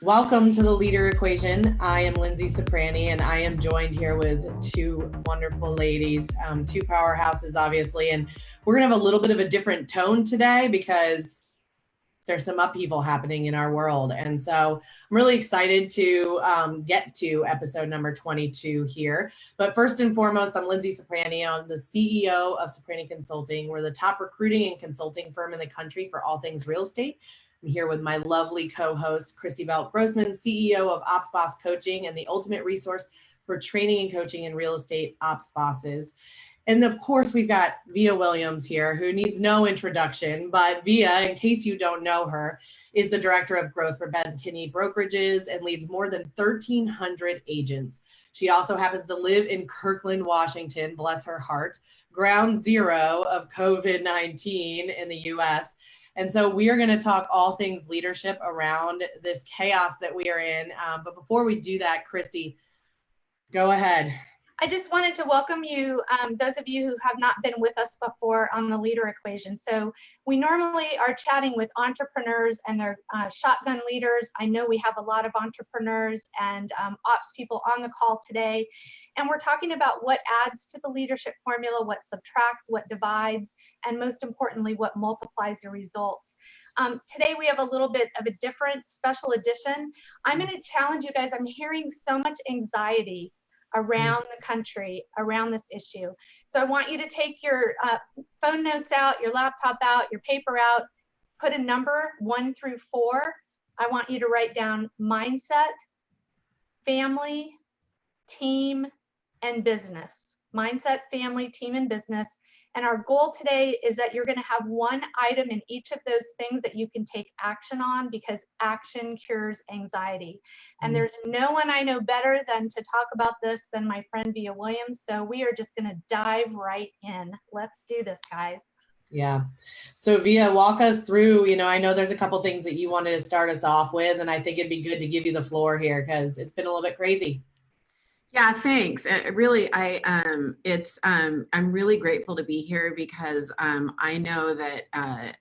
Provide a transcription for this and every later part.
Welcome to the Leader Equation. I am Linzee Ciprani, and I am joined here with two wonderful ladies, two powerhouses, obviously. And we're going to have a little bit of a different tone today because there's some upheaval happening in our world. And so I'm really excited to get to episode number 22 here. But first and foremost, I'm Linzee Ciprani. I'm the CEO of Ciprani Consulting. We're the top recruiting and consulting firm in the country for all things real estate. I'm here with my lovely co-host, Christy Grossman, CEO of Ops Boss Coaching and the ultimate resource for training and coaching in real estate ops bosses. And of course, we've got Vija Williams here, who needs no introduction, but Vija, in case you don't know her, is the Director of Growth for Kinney Brokerages and leads more than 1,300 agents. She also happens to live in Kirkland, Washington, bless her heart, ground zero of COVID-19 in the US. And so we are going to talk all things leadership around this chaos that we are in. But before we do that, Christy, go ahead. I just wanted to welcome you, those of you who have not been with us before on the Leader Equation. So we normally are chatting with entrepreneurs and their shotgun leaders. I know we have a lot of entrepreneurs and ops people on the call today. And we're talking about what adds to the leadership formula, what subtracts, what divides, and most importantly, what multiplies the results. Today we have a little bit of a different special edition. I'm going to challenge you guys. I'm hearing so much anxiety around the country, around this issue. So I want you to take your phone notes out, your laptop out, your paper out, put a number 1 through 4. I want you to write down mindset, family, team, and business. Mindset, family, team, and business. And our goal today is that you're going to have one item in each of those things that you can take action on, because action cures anxiety. And there's no one I know better than to talk about this than my friend Vija Williams. So we are just going to dive right in. Let's do this, guys. Yeah. So Vija, walk us through, I know there's a couple things that you wanted to start us off with, and I think it'd be good to give you the floor here because it's been a little bit crazy. Yeah, thanks. Really, I'm really grateful to be here because I know that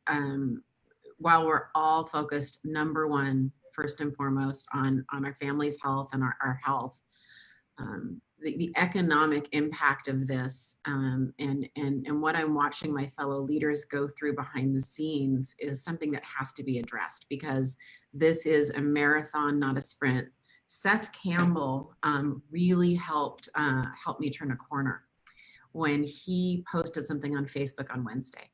while we're all focused, number one, first and foremost, on our family's health and our health, the economic impact of this and what I'm watching my fellow leaders go through behind the scenes is something that has to be addressed, because this is a marathon, not a sprint. Seth Campbell really helped me turn a corner when he posted something on Facebook on Wednesday.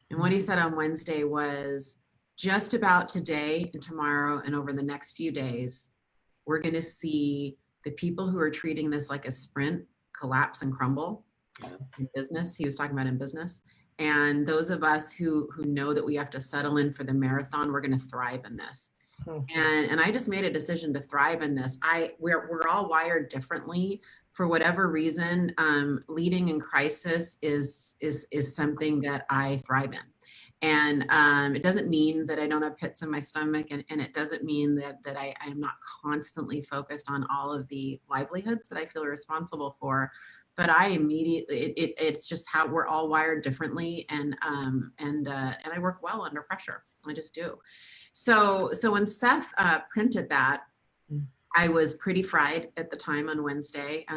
And what he said on Wednesday was, just about today and tomorrow and over the next few days, we're going to see the people who are treating this like a sprint collapse and crumble in business. He was talking about in business. And those of us who know that we have to settle in for the marathon, we're going to thrive in this. And I just made a decision to thrive in this. We're all wired differently. For whatever reason, leading in crisis is something that I thrive in. And it doesn't mean that I don't have pits in my stomach, and it doesn't mean that I am not constantly focused on all of the livelihoods that I feel responsible for. But I immediately, it's just how we're all wired differently, and I work well under pressure. I just do. So when Seth printed that, I was pretty fried at the time on Wednesday,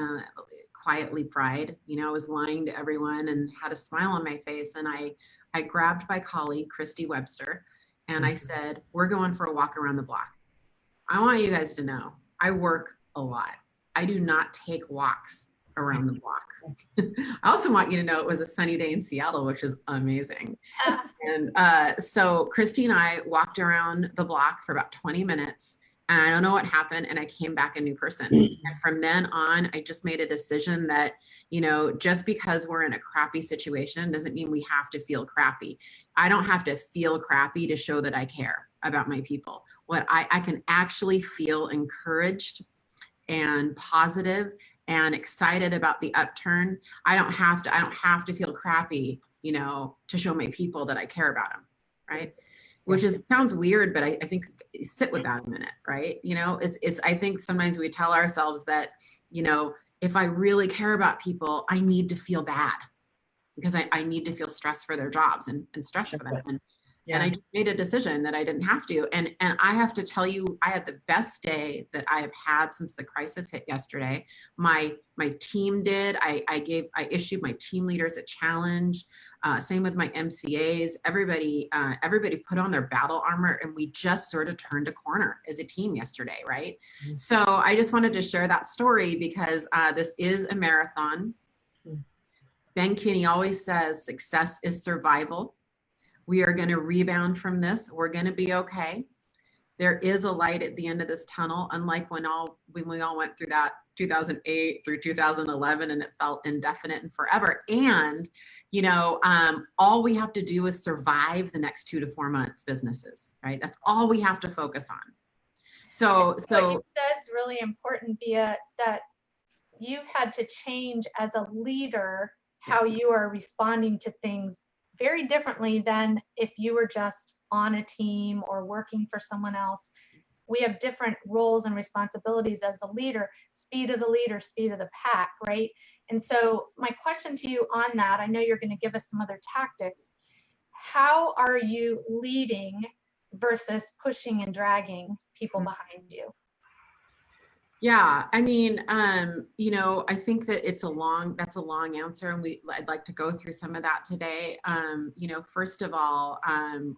quietly fried. I was lying to everyone and had a smile on my face. And I grabbed my colleague, Christy Webster, and I said, we're going for a walk around the block. I want you guys to know, I work a lot. I do not take walks around the block. I also want you to know it was a sunny day in Seattle, which is amazing. And so Christy and I walked around the block for about 20 minutes, and I don't know what happened, and I came back a new person. And from then on, I just made a decision that, just because we're in a crappy situation doesn't mean we have to feel crappy. I don't have to feel crappy to show that I care about my people. What I can actually feel encouraged and positive and excited about the upturn. I don't have to feel crappy, to show my people that I care about them, right? Which sounds weird, but I think sit with that a minute, right? I think sometimes we tell ourselves that, if I really care about people, I need to feel bad because I need to feel stress for their jobs and stress for them. And I just made a decision that I didn't have to. And I have to tell you, I had the best day that I have had since the crisis hit yesterday. My team did. I issued my team leaders a challenge. Same with my MCAs. Everybody put on their battle armor, and we just sort of turned a corner as a team yesterday, right? Mm-hmm. So I just wanted to share that story because this is a marathon. Mm-hmm. Ben Kinney always says success is survival. We are going to rebound from this. We're going to be okay. There is a light at the end of this tunnel, unlike when we all went through that 2008 through 2011 and it felt indefinite and forever. And, all we have to do is survive the next 2 to 4 months businesses, right? That's all we have to focus on. So what you said is really important, Vija, that you've had to change as a leader how you are responding to things very differently than if you were just on a team or working for someone else. We have different roles and responsibilities as a leader, speed of the leader, speed of the pack, right? And so my question to you on that, I know you're going to give us some other tactics. How are you leading versus pushing and dragging people behind you? Yeah, I mean, I think that that's a long answer, and I'd like to go through some of that today. First of all,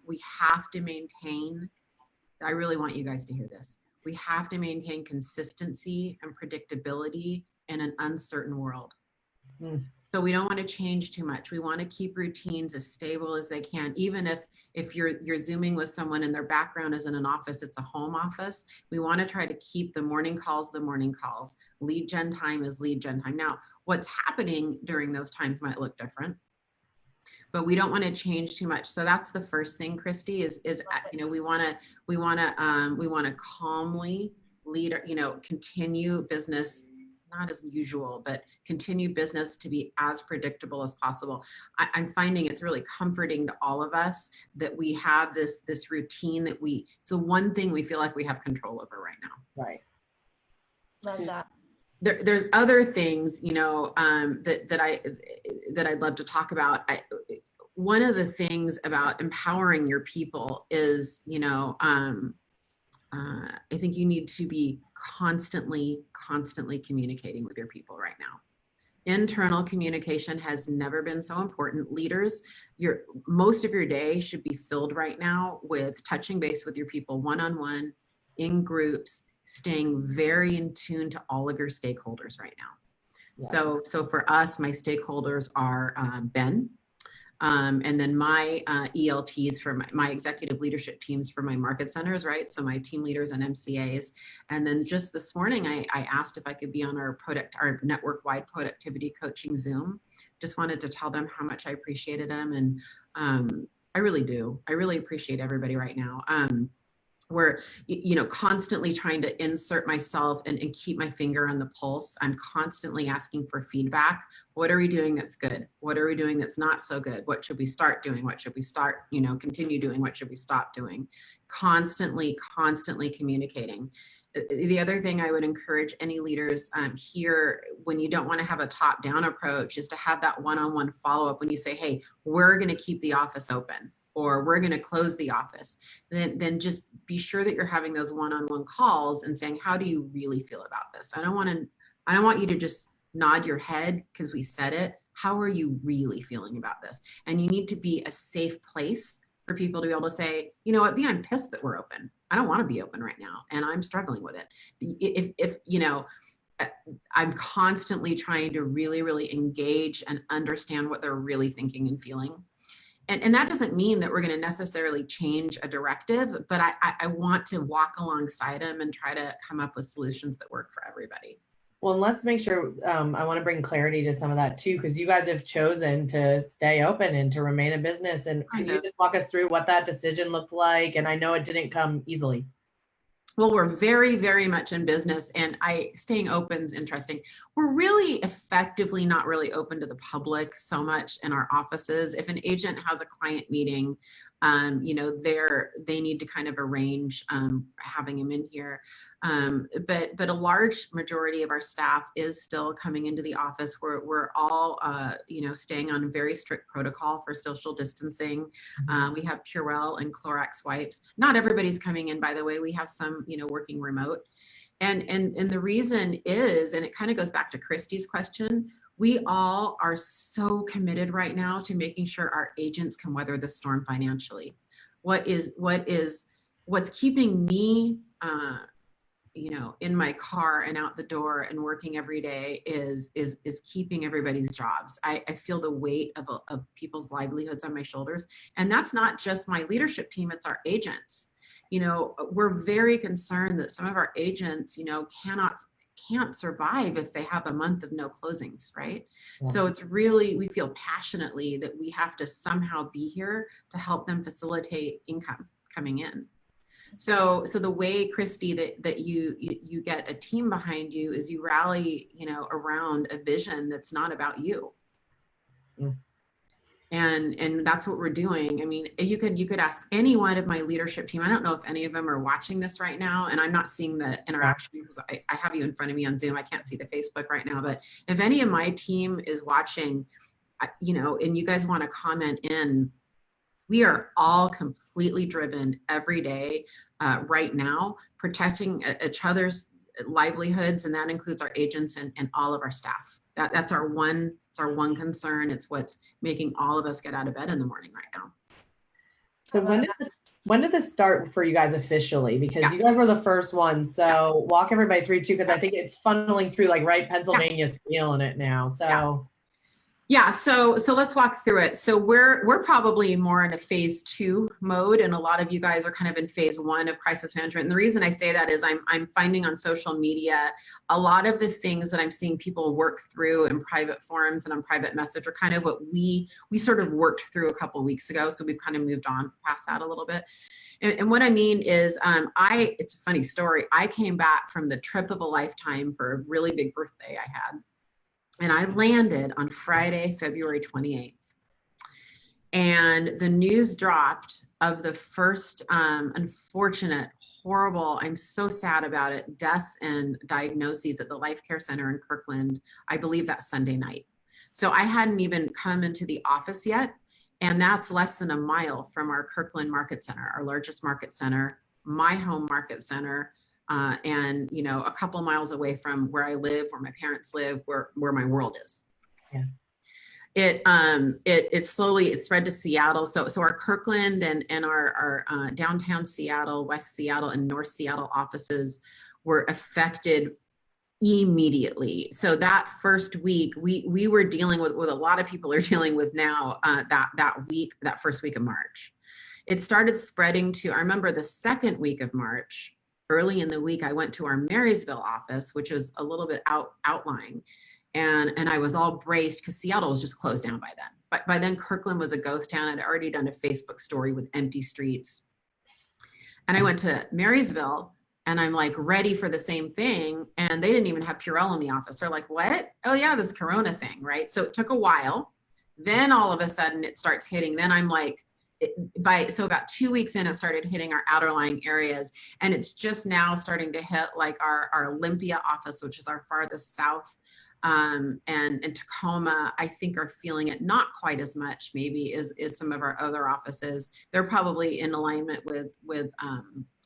we have to maintain, I really want you guys to hear this. We have to maintain consistency and predictability in an uncertain world. So we don't want to change too much. We want to keep routines as stable as they can. Even if you're Zooming with someone and their background is in an office, it's a home office. We want to try to keep the morning calls. Lead gen time is lead gen time. Now, what's happening during those times might look different, but we don't want to change too much. So that's the first thing, Christy, is we want to calmly lead, continue business, not as usual, but continue business to be as predictable as possible. I'm finding it's really comforting to all of us that we have this routine that it's the one thing we feel like we have control over right now. Right. Love that. There's other things, that I'd love to talk about. One of the things about empowering your people is, I think you need to be constantly communicating with your people right now. Internal communication has never been so important. Leaders, most of your day should be filled right now with touching base with your people one-on-one, in groups, staying very in tune to all of your stakeholders right now. Yeah. So for us, my stakeholders are Ben, and then my ELTs for my executive leadership teams for my market centers, right? So my team leaders and MCAs. And then just this morning, I asked if I could be on our network-wide productivity coaching Zoom. Just wanted to tell them how much I appreciated them. And I really do. I really appreciate everybody right now. We're, constantly trying to insert myself and keep my finger on the pulse. I'm constantly asking for feedback. What are we doing that's good? What are we doing that's not so good? What should we start doing? What should we start, continue doing? What should we stop doing? Constantly communicating. The other thing I would encourage any leaders here, when you don't want to have a top-down approach, is to have that one-on-one follow-up when you say, hey, we're going to keep the office open, or we're going to close the office. Then just be sure that you're having those one-on-one calls and saying, how do you really feel about this? I don't want you to just nod your head because we said it. How are you really feeling about this? And you need to be a safe place for people to be able to say, you know what, I'm pissed that we're open. I don't want to be open right now, and I'm struggling with it. If I'm constantly trying to really engage and understand what they're really thinking and feeling. And that doesn't mean that we're going to necessarily change a directive, but I want to walk alongside them and try to come up with solutions that work for everybody. Well, let's make sure, I want to bring clarity to some of that too, because you guys have chosen to stay open and to remain in business. And can you just walk us through what that decision looked like? And I know it didn't come easily. Well, we're very, very much in business, and staying open is interesting. We're really effectively not really open to the public so much in our offices. If an agent has a client meeting, they need to kind of arrange having him in here. But a large majority of our staff is still coming into the office. We're all staying on a very strict protocol for social distancing. We have Purell and Clorox wipes. Not everybody's coming in, by the way. We have some working remote. And the reason is, and it kind of goes back to Christy's question, we all are so committed right now to making sure our agents can weather the storm financially. What's keeping me in my car and out the door and working every day is keeping everybody's jobs. I feel the weight of people's livelihoods on my shoulders. And that's not just my leadership team, it's our agents. We're very concerned that some of our agents, can't survive if they have a month of no closings, right? Yeah. So it's really, we feel passionately that we have to somehow be here to help them facilitate income coming in. So the way, Christy, that you get a team behind you is you rally, around a vision that's not about you. Mm. And that's what we're doing. I mean, you could ask any one of my leadership team. I don't know if any of them are watching this right now, and I'm not seeing the interaction because I have you in front of me on Zoom. I can't see the Facebook right now, but if any of my team is watching, and you guys want to comment in, we are all completely driven every day right now, protecting each other's livelihoods, and that includes our agents and all of our staff. That's our one concern. It's what's making all of us get out of bed in the morning right now. So when did this start for you guys officially? Because you guys were the first ones. So walk everybody through too, because I think it's funneling through Pennsylvania's feeling it now. So so let's walk through it. So we're probably more in a phase 2 mode, and a lot of you guys are kind of in phase 1 of crisis management. And the reason I say that is I'm finding on social media a lot of the things that I'm seeing people work through in private forums and on private message are kind of what we sort of worked through a couple of weeks ago. So we've kind of moved on past that a little bit. And what I mean is, it's a funny story. I came back from the trip of a lifetime for a really big birthday I had. And I landed on Friday, February 28th. And the news dropped of the first unfortunate, horrible, I'm so sad about it, deaths and diagnoses at the Life Care Center in Kirkland, I believe that Sunday night. So I hadn't even come into the office yet. And that's less than a mile from our Kirkland Market Center, our largest market center, my home market center. And a couple miles away from where I live, where my parents live, where my world is. Yeah. It slowly spread to Seattle. So our Kirkland and our downtown Seattle, West Seattle, and North Seattle offices were affected immediately. So that first week, we were dealing with what a lot of people are dealing with now. That first week of March, it started spreading to. I remember the second week of March. Early in the week, I went to our Marysville office, which was a little bit outlying, and I was all braced because Seattle was just closed down by then. But by then, Kirkland was a ghost town. I'd already done a Facebook story with empty streets, and I went to Marysville, and I'm like ready for the same thing, and they didn't even have Purell in the office. They're like, "What? Oh yeah, this Corona thing, right?" So it took a while. Then all of a sudden, it starts hitting. Then I'm like. About 2 weeks in, it started hitting our outer lying areas, and it's just now starting to hit like our Olympia office, which is our farthest south, and Tacoma, I think, are feeling it not quite as much maybe as some of our other offices. They're probably in alignment with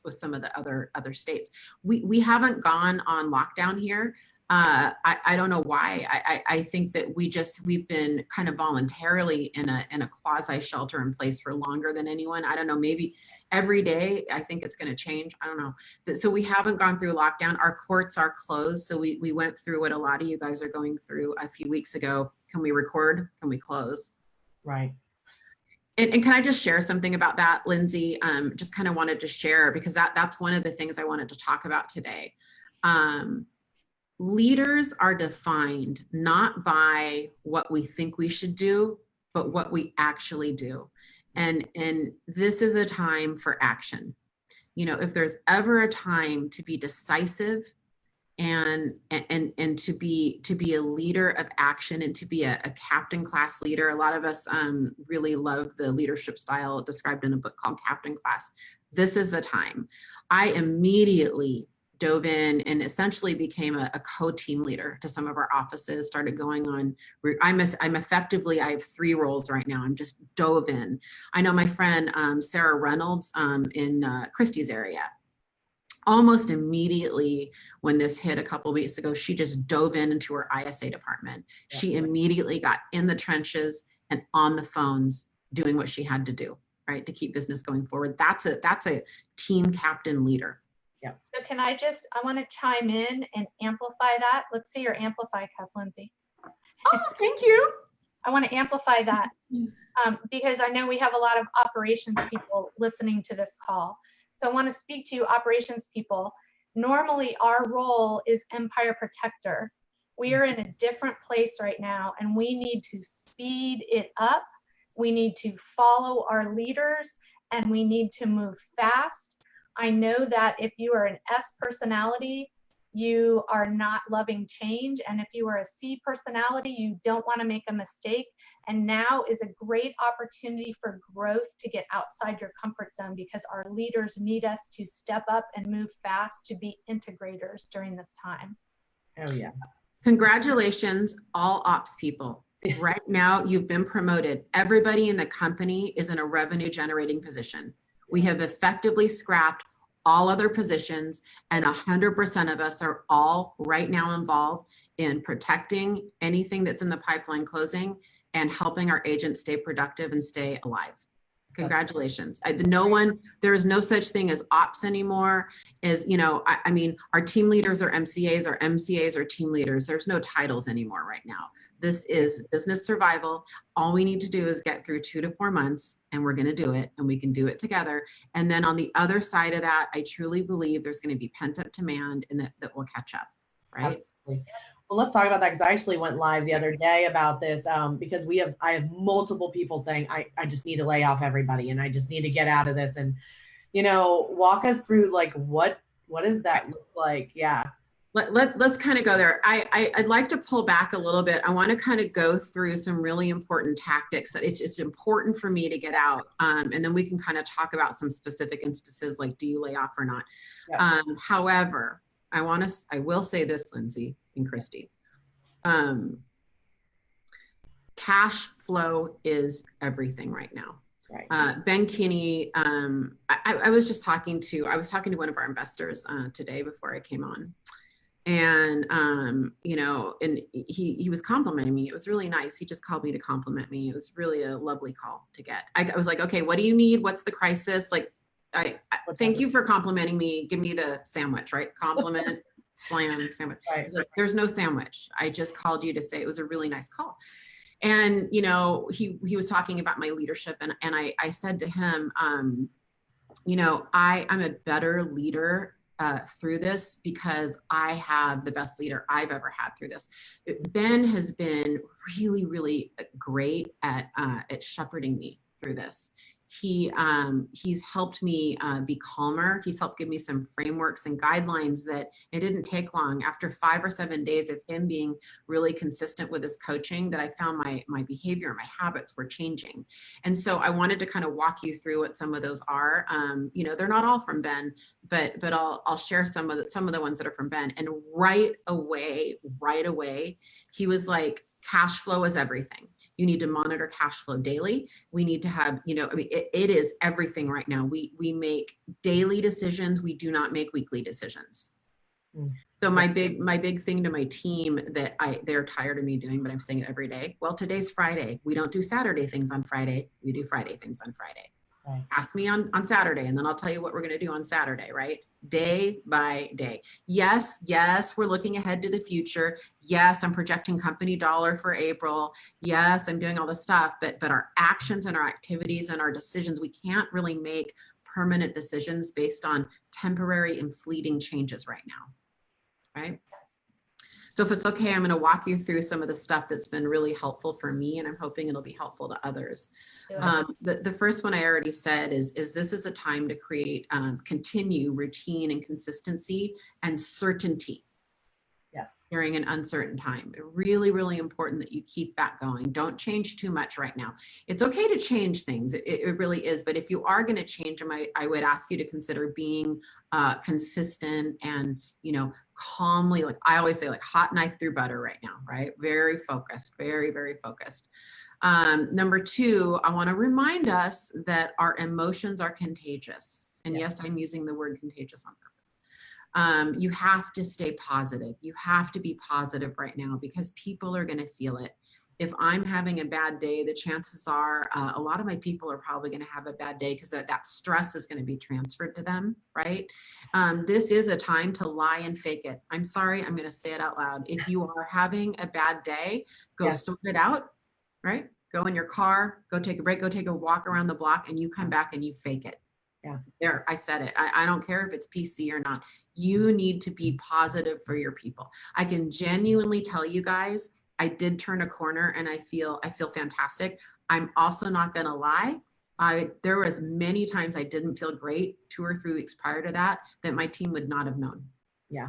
some of the other states. We haven't gone on lockdown here. I don't know why. I think that we've been kind of voluntarily in a quasi shelter in place for longer than anyone. I don't know, maybe every day. I think it's going to change. I don't know. But so we haven't gone through lockdown. Our courts are closed. So we went through what a lot of you guys are going through a few weeks ago. Can we record? Can we close? Right. And can I just share something about that, Lindsay? Just kind of wanted to share because that's one of the things I wanted to talk about today. Leaders are defined not by what we think we should do, but what we actually do. And this is a time for action. if there's ever a time to be decisive and to be a leader of action and to be a captain class leader. A lot of us really love the leadership style described in a book called Captain Class. This is the time. I immediately dove in and essentially became a co-team leader to some of our offices, started going on. I have 3 roles right now. I'm just dove in. I know my friend, Sarah Reynolds in Christy's area. Almost immediately when this hit a couple of weeks ago, she just dove into her ISA department. Yeah. She immediately got in the trenches and on the phones doing what she had to do, right, to keep business going forward. That's a team captain leader. Yeah. So I want to chime in and amplify that. Let's see your amplify cup, Lindsay. Oh, thank you. I want to amplify that because I know we have a lot of operations people listening to this call. So I want to speak to you operations people. Normally our role is empire protector. We are in a different place right now and we need to speed it up. We need to follow our leaders and we need to move fast. I know that if you are an S personality, you are not loving change. And if you are a C personality, you don't want to make a mistake. And now is a great opportunity for growth to get outside your comfort zone because our leaders need us to step up and move fast to be integrators during this time. Oh yeah. Congratulations, all ops people. Right now, you've been promoted. Everybody in the company is in a revenue generating position. We have effectively scrapped all other positions and 100% of us are all right now involved in protecting anything that's in the pipeline closing and helping our agents stay productive and stay alive. Congratulations. There is no such thing as ops anymore. Our team leaders are MCAs, our MCAs are team leaders. There's no titles anymore right now. This is business survival. All we need to do is get through 2 to 4 months and we're going to do it and we can do it together. And then on the other side of that, I truly believe there's going to be pent up demand and that will catch up, right? Absolutely. Well, let's talk about that because I actually went live the other day about this because I have multiple people saying I just need to lay off everybody and I just need to get out of this. And, walk us through like what does that look like? Yeah. Let's kind of go there. I'd like to pull back a little bit. I want to kind of go through some really important tactics that it's important for me to get out. And then we can kind of talk about some specific instances like, do you lay off or not? Yeah. However, I will say this, Lindsay and Christy. Cash flow is everything right now. Right. Ben Kinney, I was talking to one of our investors today before I came on. And, and he was complimenting me. It was really nice. He just called me to compliment me. It was really a lovely call to get. I was like, okay, what do you need? What's the crisis? Like, I thank you for complimenting me. Give me the sandwich, right? Compliment, slam, sandwich. Right. Like, there's no sandwich. I just called you to say it was a really nice call. And, he was talking about my leadership and I said to him, I'm a better leader through this because I have the best leader I've ever had through this. Ben has been really, really great at shepherding me through this. He's helped me be calmer. He's helped give me some frameworks and guidelines that it didn't take long. After 5 or 7 days of him being really consistent with his coaching, that I found my behavior, my habits were changing. And so I wanted to kind of walk you through what some of those are. They're not all from Ben, but I'll share some of the ones that are from Ben. And right away, he was like, cash flow is everything. You need to monitor cash flow daily. We need to have, it is everything right now. We make daily decisions. We do not make weekly decisions. So my big thing to my team that they're tired of me doing, but I'm saying it every day. Well, today's Friday. We don't do Saturday things on Friday. We do Friday things on Friday. Right. Ask me on Saturday, and then I'll tell you what we're going to do on Saturday, right? Day by day. Yes, we're looking ahead to the future. Yes, I'm projecting company dollar for April. Yes, I'm doing all this stuff, but our actions and our activities and our decisions, we can't really make permanent decisions based on temporary and fleeting changes right now, right? So if it's okay, I'm going to walk you through some of the stuff that's been really helpful for me, and I'm hoping it'll be helpful to others. The first one I already said is this is a time to create, continue routine and consistency and certainty. Yes. During an uncertain time. Really, really important that you keep that going. Don't change too much right now. It's okay to change things. It really is. But if you are going to change them, I would ask you to consider being consistent and, calmly, like I always say, like hot knife through butter right now, right? Very focused, very, very focused. Number two, I want to remind us that our emotions are contagious. And yes, I'm using the word contagious on purpose. You have to stay positive. You have to be positive right now because people are going to feel it. If I'm having a bad day, the chances are a lot of my people are probably going to have a bad day because that stress is going to be transferred to them, right? This is a time to lie and fake it. I'm sorry, I'm going to say it out loud. If you are having a bad day, go sort it out, right? Go in your car, go take a break, go take a walk around the block, and you come back and you fake it. Yeah, there, I said it. I don't care if it's PC or not. You need to be positive for your people. I can genuinely tell you guys, I did turn a corner and I feel fantastic. I'm also not going to lie. There was many times I didn't feel great 2 or 3 weeks prior to that my team would not have known. Yeah.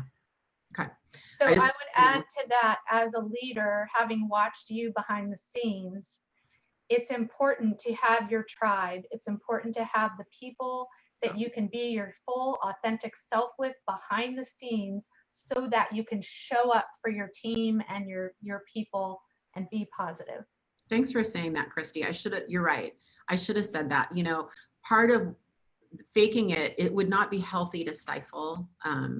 Okay. So I would add to that, as a leader, having watched you behind the scenes, it's important to have your tribe. It's important to have the people that you can be your full, authentic self with behind the scenes so that you can show up for your team and your people and be positive. Thanks for saying that, Christy. You're right. I should have said that. Part of faking it would not be healthy to stifle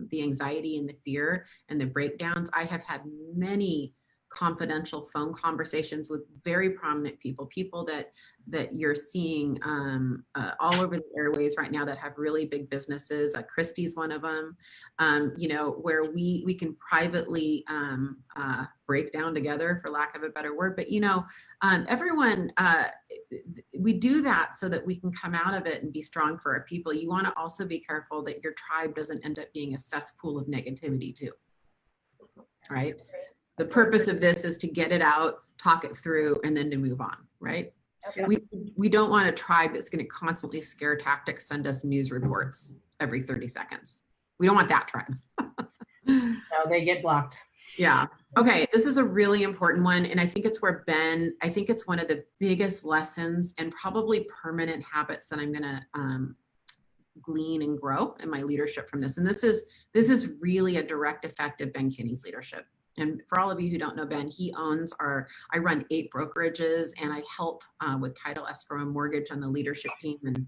the anxiety and the fear and the breakdowns. I have had many confidential phone conversations with very prominent people that you're seeing all over the airways right now that have really big businesses. Christy's one of them, where we can privately break down together, for lack of a better word. But everyone, we do that so that we can come out of it and be strong for our people. You want to also be careful that your tribe doesn't end up being a cesspool of negativity too, right? The purpose of this is to get it out, talk it through, and then to move on, right? Okay. We don't want a tribe that's going to constantly scare tactics, send us news reports every 30 seconds. We don't want that tribe. No, they get blocked. Yeah. Okay. This is a really important one. And I think it's where I think it's one of the biggest lessons and probably permanent habits that I'm going to glean and grow in my leadership from this. And this is really a direct effect of Ben Kinney's leadership. And for all of you who don't know Ben, I run 8 brokerages and I help with title, escrow, and mortgage on the leadership team. And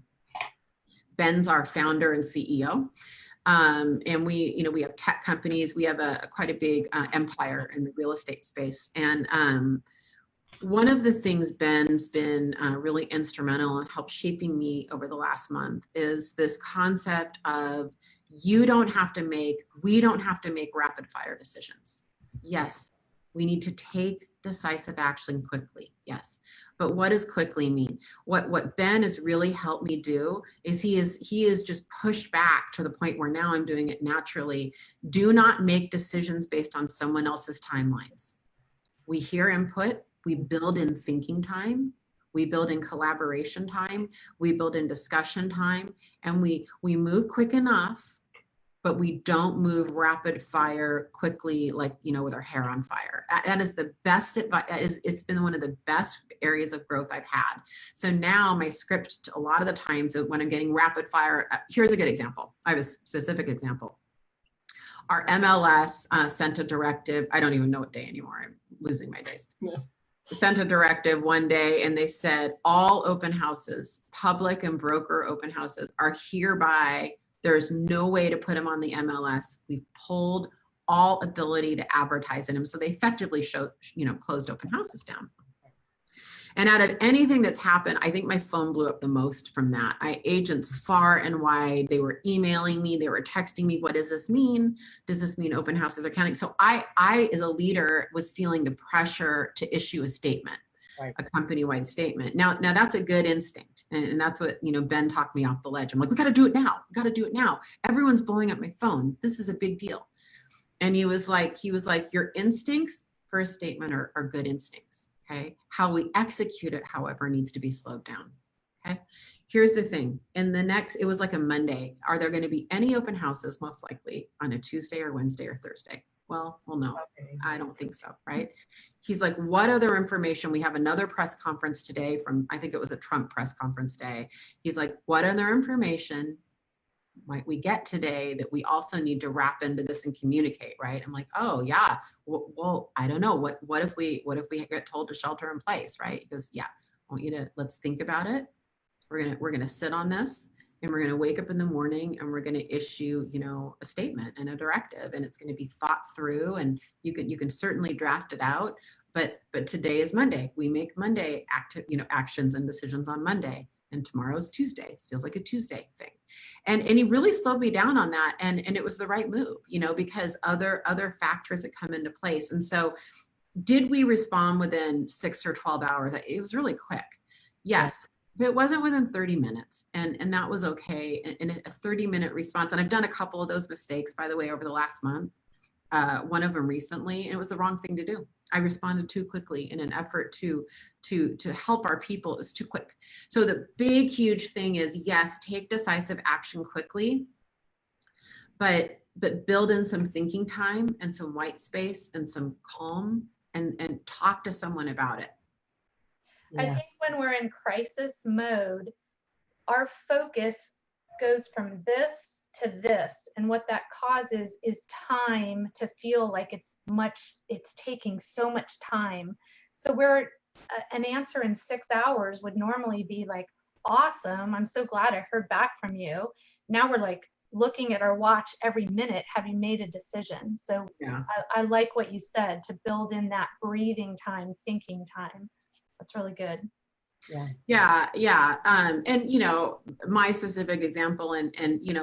Ben's our founder and CEO. And we have tech companies. We have quite a big empire in the real estate space. And one of the things Ben's been really instrumental in help shaping me over the last month is this concept of we don't have to make rapid fire decisions. Yes, we need to take decisive action quickly. Yes. But what does quickly mean? What Ben has really helped me do is he is just pushed back to the point where now I'm doing it naturally. Do not make decisions based on someone else's timelines. We hear input, we build in thinking time, we build in collaboration time, we build in discussion time, and we move quick enough, but we don't move rapid fire quickly, like, with our hair on fire. That is the best advice. It's been one of the best areas of growth I've had. So now my script, a lot of the times when I'm getting rapid fire, here's a good example. I have a specific example. Our MLS sent a directive. I don't even know what day anymore. I'm losing my days. Yeah. Sent a directive one day and they said all open houses, public and broker open houses, are hereby, there's no way to put them on the MLS. We've pulled all ability to advertise in them. So they effectively closed open houses down. And out of anything that's happened, I think my phone blew up the most from that. Agents far and wide, they were emailing me, they were texting me, what does this mean? Does this mean open houses are counting? So I as a leader was feeling the pressure to issue a statement. Right. A company-wide statement. Now that's a good instinct. And that's what, Ben talked me off the ledge. I'm like, we got to do it now. We got to do it now. Everyone's blowing up my phone. This is a big deal. And he was like, your instincts for a statement are good instincts. Okay. How we execute it, however, needs to be slowed down. Okay. Here's the thing. It was like a Monday. Are there going to be any open houses? Most likely on a Tuesday or Wednesday or Thursday. Well, no, okay. I don't think so. Right. He's like, what other information? We have another press conference today from, I think it was a Trump press conference day. He's like, what other information might we get today that we also need to wrap into this and communicate, right? I'm like, oh yeah, well, I don't know. What if we get told to shelter in place, right? He goes, yeah, I want you to, let's think about it. We're gonna sit on this, and we're gonna wake up in the morning, and we're gonna issue, a statement and a directive, and it's gonna be thought through, and you can certainly draft it out. But today is Monday. We make Monday actions and decisions on Monday. And tomorrow's Tuesday. It feels like a Tuesday thing. And he really slowed me down on that. And it was the right move, because other factors that come into place. And so did we respond within 6 or 12 hours? It was really quick. Yes. But it wasn't within 30 minutes. And that was okay. And a 30-minute response. And I've done a couple of those mistakes, by the way, over the last month. One of them recently, and it was the wrong thing to do. I responded too quickly in an effort to help our people. It was too quick. So the big, huge thing is, yes, take decisive action quickly, but build in some thinking time and some white space and some calm, and talk to someone about it. Yeah. I think when we're in crisis mode, our focus goes from this to this, and what that causes is time to feel like it's taking so much time. So where an answer in 6 hours would normally be like, awesome, I'm so glad I heard back from you. Now we're like looking at our watch every minute. Have you made a decision? So yeah. I like what you said, to build in that breathing time, thinking time. That's really good. Yeah. And, my specific example, and,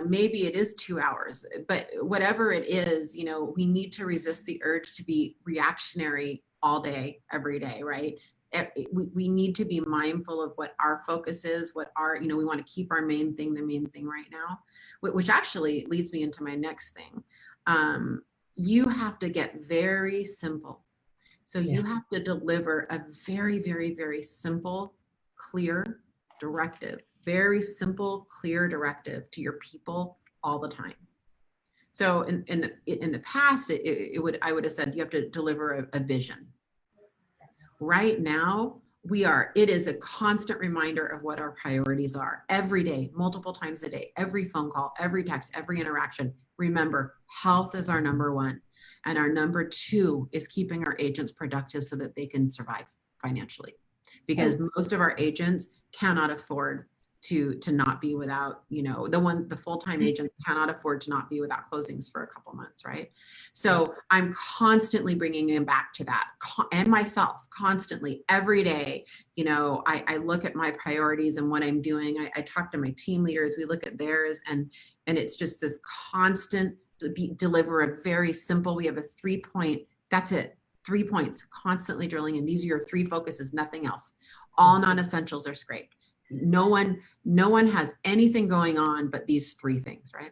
maybe it is 2 hours, but whatever it is, we need to resist the urge to be reactionary all day, every day, right? We need to be mindful of what our focus is, we want to keep our main thing, the main thing right now, which actually leads me into my next thing. You have to get very simple. So you have to deliver a very, very, very simple, clear directive, very simple, clear directive to your people all the time. So in the past, I would have said you have to deliver a vision. Right now, it is a constant reminder of what our priorities are every day, multiple times a day, every phone call, every text, every interaction. Remember, health is our number one. And our number two is keeping our agents productive so that they can survive financially. Because most of our agents cannot afford to not be without, the full-time agents cannot afford to not be without closings for a couple months, right? So I'm constantly bringing them back to that, and myself constantly every day. I look at my priorities and what I'm doing. I talk to my team leaders, we look at theirs, and it's just this constant deliver a very simple, we have a 3-point, that's it. 3 points, constantly drilling in. These are your 3 focuses, nothing else. All non-essentials are scraped. No one has anything going on but these 3 things, right?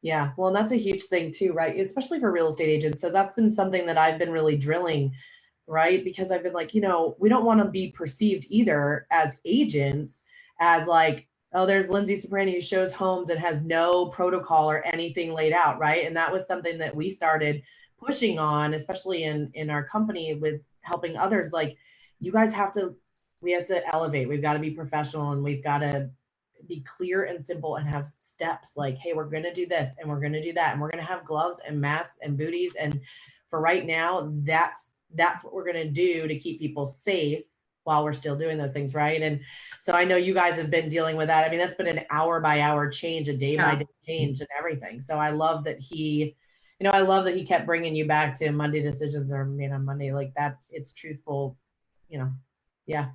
Yeah, well, that's a huge thing too, right? Especially for real estate agents. So that's been something that I've been really drilling, right? Because I've been like, we don't want to be perceived either as agents as like, oh, there's Linzee Ciprani who shows homes and has no protocol or anything laid out, right? And that was something that we started pushing on, especially in our company with helping others. Like, you guys we have to elevate. We've got to be professional, and we've got to be clear and simple and have steps like, hey, we're going to do this and we're going to do that. And we're going to have gloves and masks and booties. And for right now, that's what we're going to do to keep people safe while we're still doing those things. Right. And so I know you guys have been dealing with that. I mean, that's been an hour by hour change, a day by day change and everything. So I love that he kept bringing you back to Monday decisions are made on Monday, like that. It's truthful, Yeah.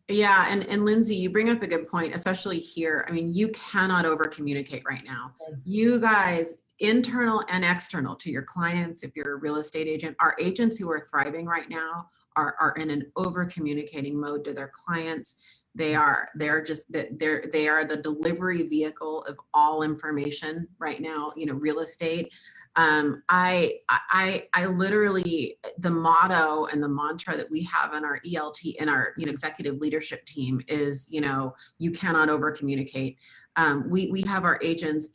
Yeah. And Linzee, you bring up a good point, especially here. I mean, you cannot over communicate right now. You guys, internal and external to your clients, if you're a real estate agent, our agents who are thriving right now are in an over communicating mode to their clients. They are the delivery vehicle of all information right now, real estate. I literally, the motto and the mantra that we have in our ELT, in our, executive leadership team is, you cannot over communicate. We have our agents,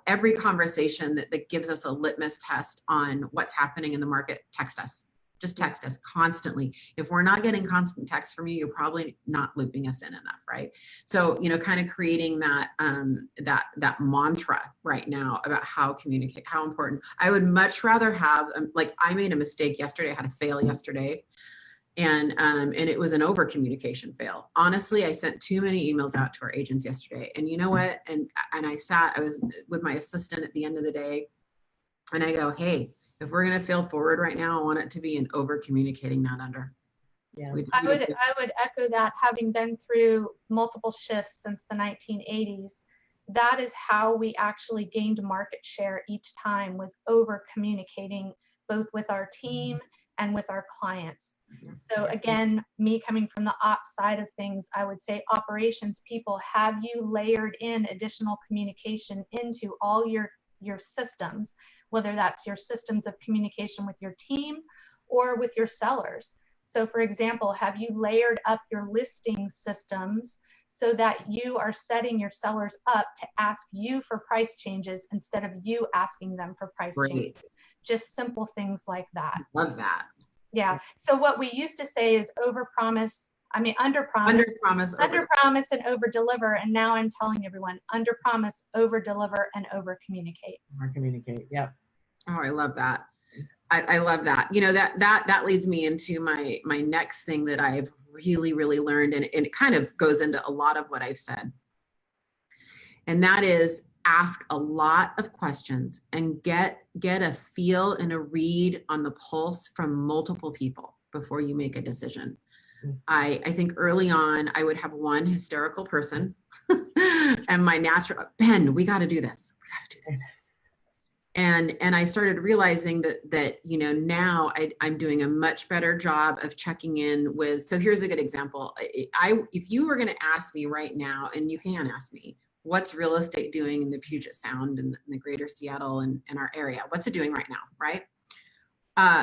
every conversation that gives us a litmus test on what's happening in the market, text us. Just text us constantly. If we're not getting constant text from you, you're probably not looping us in enough, right? So, kind of creating that that mantra right now about how important. I would much rather have, like, I made a mistake yesterday. I had a fail yesterday, and it was an over communication fail. Honestly, I sent too many emails out to our agents yesterday, and you know what? And I was with my assistant at the end of the day, and I go, hey, if we're going to fail forward right now, I want it to be an over communicating, not under. Yeah. I would echo that, having been through multiple shifts since the 1980s. That is how we actually gained market share each time, was over communicating both with our team and with our clients. So again, me coming from the ops side of things, I would say, operations people, have you layered in additional communication into all your systems, whether that's your systems of communication with your team or with your sellers? So for example, have you layered up your listing systems so that you are setting your sellers up to ask you for price changes instead of you asking them for price changes? Just simple things like that. Love that. Yeah. So what we used to say is under promise and over deliver. And now I'm telling everyone, under promise, over deliver, and over communicate. Over communicate. Yep. Oh, I love that. I love that. That leads me into my next thing that I've really, really learned. And it kind of goes into a lot of what I've said. And that is, ask a lot of questions and get a feel and a read on the pulse from multiple people before you make a decision. I think early on, I would have one hysterical person and my natural, Ben, we got to do this. We got to do this. And I started realizing that now I'm doing a much better job of checking in with, so here's a good example. If you were going to ask me right now, and you can ask me, what's real estate doing in the Puget Sound and the greater Seattle and our area? What's it doing right now, right?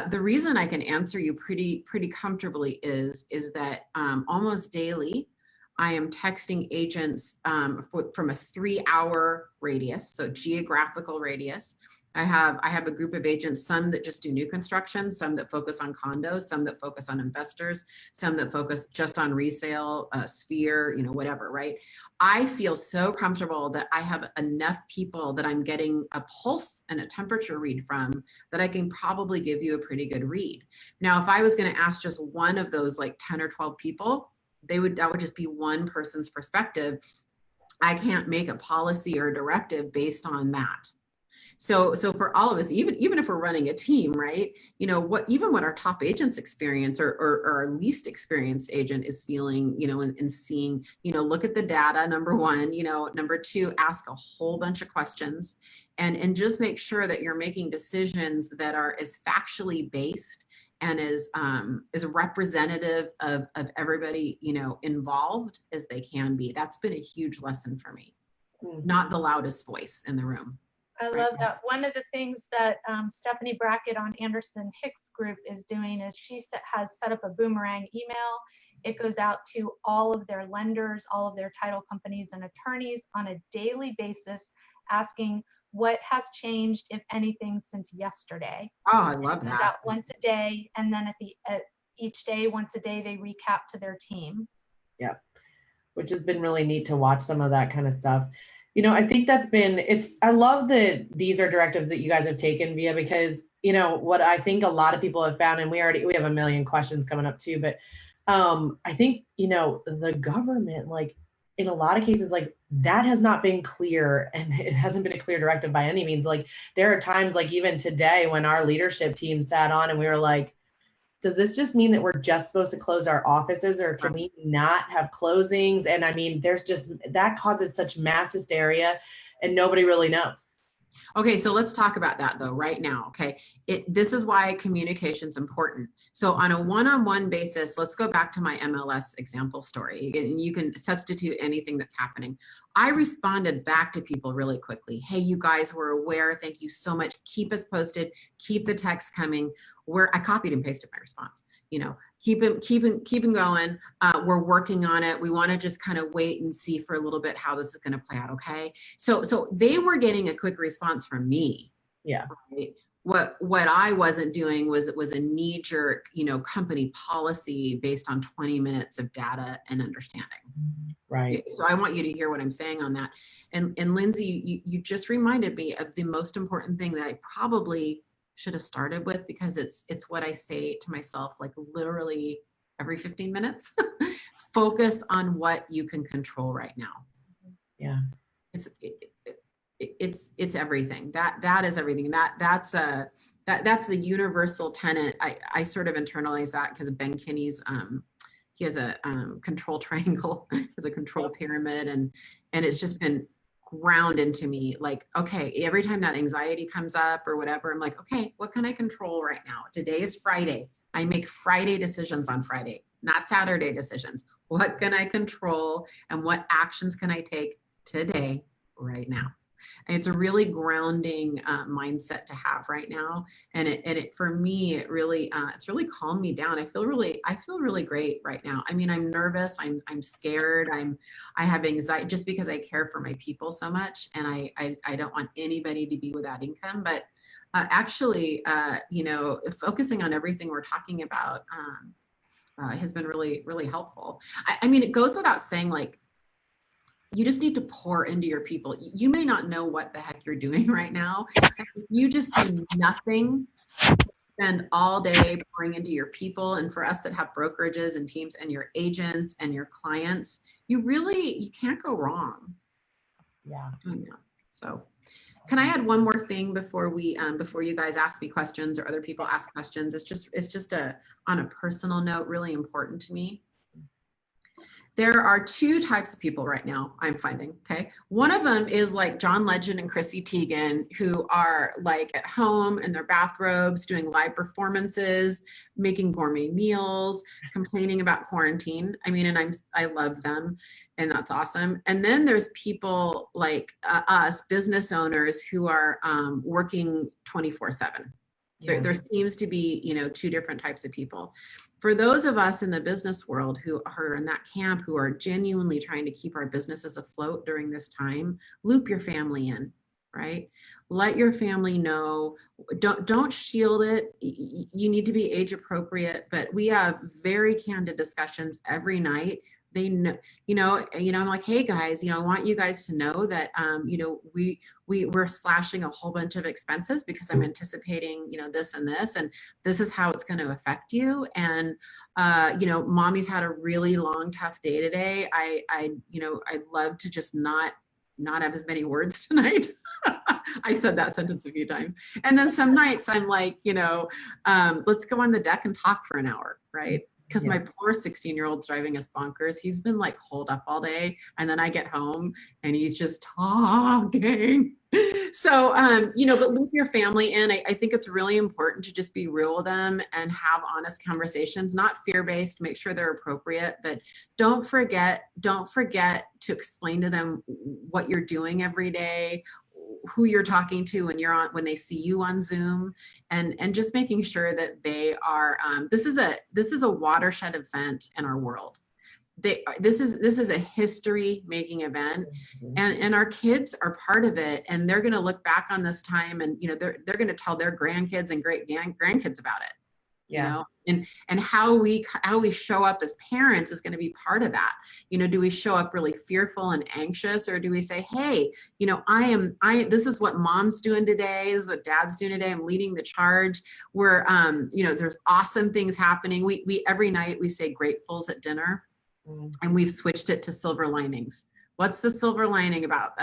The reason I can answer you pretty comfortably is that almost daily, I am texting agents from a 3-hour radius, so geographical radius. I have a group of agents, some that just do new construction, some that focus on condos, some that focus on investors, some that focus just on resale, sphere, whatever, right? I feel so comfortable that I have enough people that I'm getting a pulse and a temperature read from that I can probably give you a pretty good read. Now, if I was going to ask just one of those like 10 or 12 people, that would just be one person's perspective. I can't make a policy or a directive based on that. So for all of us, even if we're running a team, right? What our top agents experience or our least experienced agent is feeling, and seeing, look at the data, number one, number two, ask a whole bunch of questions and just make sure that you're making decisions that are as factually based and as representative of everybody, involved as they can be. That's been a huge lesson for me. Not the loudest voice in the room. I love that. One of the things that Stephanie Brackett on Anderson Hicks group is doing is she has set up a boomerang email. It goes out to all of their lenders, all of their title companies and attorneys on a daily basis, asking what has changed, if anything, since yesterday. Oh, I love that. Out once a day, and then at each day, once a day, they recap to their team. Yeah, which has been really neat to watch some of that kind of stuff. I think I love that these are directives that you guys have taken, Vija, because, what I think a lot of people have found, and we have a million questions coming up too, but I think, the government, like in a lot of cases, like that has not been clear, and it hasn't been a clear directive by any means. Like there are times like even today when our leadership team sat on and we were like, does this just mean that we're just supposed to close our offices, or can we not have closings? And I mean, that causes such mass hysteria and nobody really knows. Okay, so let's talk about that though right now. Okay, this is why communication is important. So on a one-on-one basis, let's go back to my MLS example story, and you can substitute anything that's happening. I responded back to people really quickly. Hey, you guys were aware. Thank you so much. Keep us posted. Keep the text coming. I copied and pasted my response. You know, keep it going. We're working on it. We want to just kind of wait and see for a little bit how this is going to play out. Okay. So they were getting a quick response from me. Yeah. Right? What I wasn't doing was a knee jerk, you know, company policy based on 20 minutes of data and understanding. Right. So I want you to hear what I'm saying on that. And Lindsay, you just reminded me of the most important thing that I probably should have started with, because it's what I say to myself, like literally every 15 minutes. Focus on what you can control right now. Yeah. It's everything. That is everything. That's the universal tenet. I sort of internalize that because Ben Kinney's he has a control triangle, has a control pyramid, and it's just been ground into me. Like, okay, every time that anxiety comes up or whatever, I'm like, okay, what can I control right now? Today is Friday. I make Friday decisions on Friday, not Saturday decisions. What can I control and what actions can I take today, right now? And it's a really grounding mindset to have right now. And it for me, it really it's really calmed me down. I feel really great right now. I mean, I'm nervous, I'm scared, I have anxiety just because I care for my people so much, and I don't want anybody to be without income. But actually, you know, focusing on everything we're talking about has been really, really helpful. I mean, it goes without saying, like, you just need to pour into your people. You may not know what the heck you're doing right now. You just do nothing, spend all day pouring into your people. And for us that have brokerages and teams and your agents and your clients, you can't go wrong. Yeah. So can I add one more thing before you guys ask me questions or other people ask questions? It's just on a personal note, really important to me. There are two types of people right now I'm finding, okay? One of them is like John Legend and Christy Teigen, who are like at home in their bathrobes, doing live performances, making gourmet meals, complaining about quarantine. I mean, and I love them, and that's awesome. And then there's people like us, business owners, who are working 24/7. Yeah. There seems to be, you know, two different types of people. For those of us in the business world who are in that camp, who are genuinely trying to keep our businesses afloat during this time, loop your family in, right? Let your family know. Don't shield it. You need to be age appropriate, but we have very candid discussions every night. They know, I'm like, hey guys, I want you guys to know that, we're slashing a whole bunch of expenses because I'm anticipating, this and this, and this is how it's going to affect you. And, mommy's had a really long, tough day today. I'd love to just not have as many words tonight. I've said that sentence a few times. And then some nights I'm like, let's go on the deck and talk for an hour, right? Because my poor 16-year-old's driving us bonkers. He's been like holed up all day. And then I get home and he's just talking. So, but loop your family in. I think it's really important to just be real with them and have honest conversations, not fear-based, make sure they're appropriate, but don't forget to explain to them what you're doing every day, who you're talking to when they see you on Zoom, and just making sure that they are, this is a watershed event in our world. This is a history making event, and our kids are part of it, and they're going to look back on this time, and they're going to tell their grandkids and great grandkids about it. And how we show up as parents is going to be part of that. Do we show up really fearful and anxious, or do we say, hey, this is what mom's doing today, this is what dad's doing today, I'm leading the charge. We're there's awesome things happening. We every night we say gratefuls at dinner, and we've switched it to silver linings. What's the silver lining about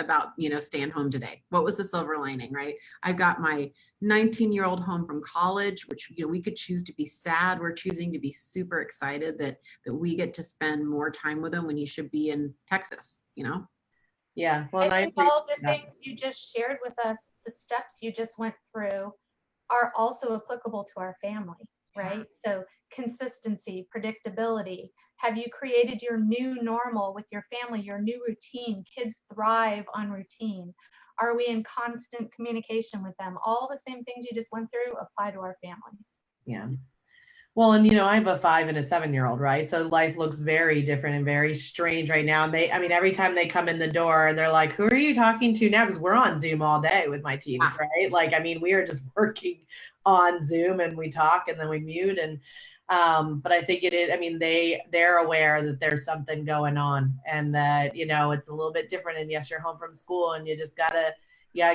staying home today? What was the silver lining, right? I've got my 19-year-old home from college, which, we could choose to be sad. We're choosing to be super excited that we get to spend more time with him when he should be in Texas, Yeah. Well, and I I think all the appreciate that. things you just shared with us, the steps you just went through, are also applicable to our family, right? So consistency, predictability. Have you created your new normal with your family, your new routine? Kids thrive on routine. Are we in constant communication with them? All the same things you just went through apply to our families. Yeah. Well, and I have a 5 and a 7-year-old, right? So life looks very different and very strange right now. And every time they come in the door, they're like, who are you talking to now? Because we're on Zoom all day with my teams, right? Like, we are just working on Zoom and we talk and then we mute. And, but I think it is, they're aware that there's something going on and that, it's a little bit different. And yes, you're home from school and you just gotta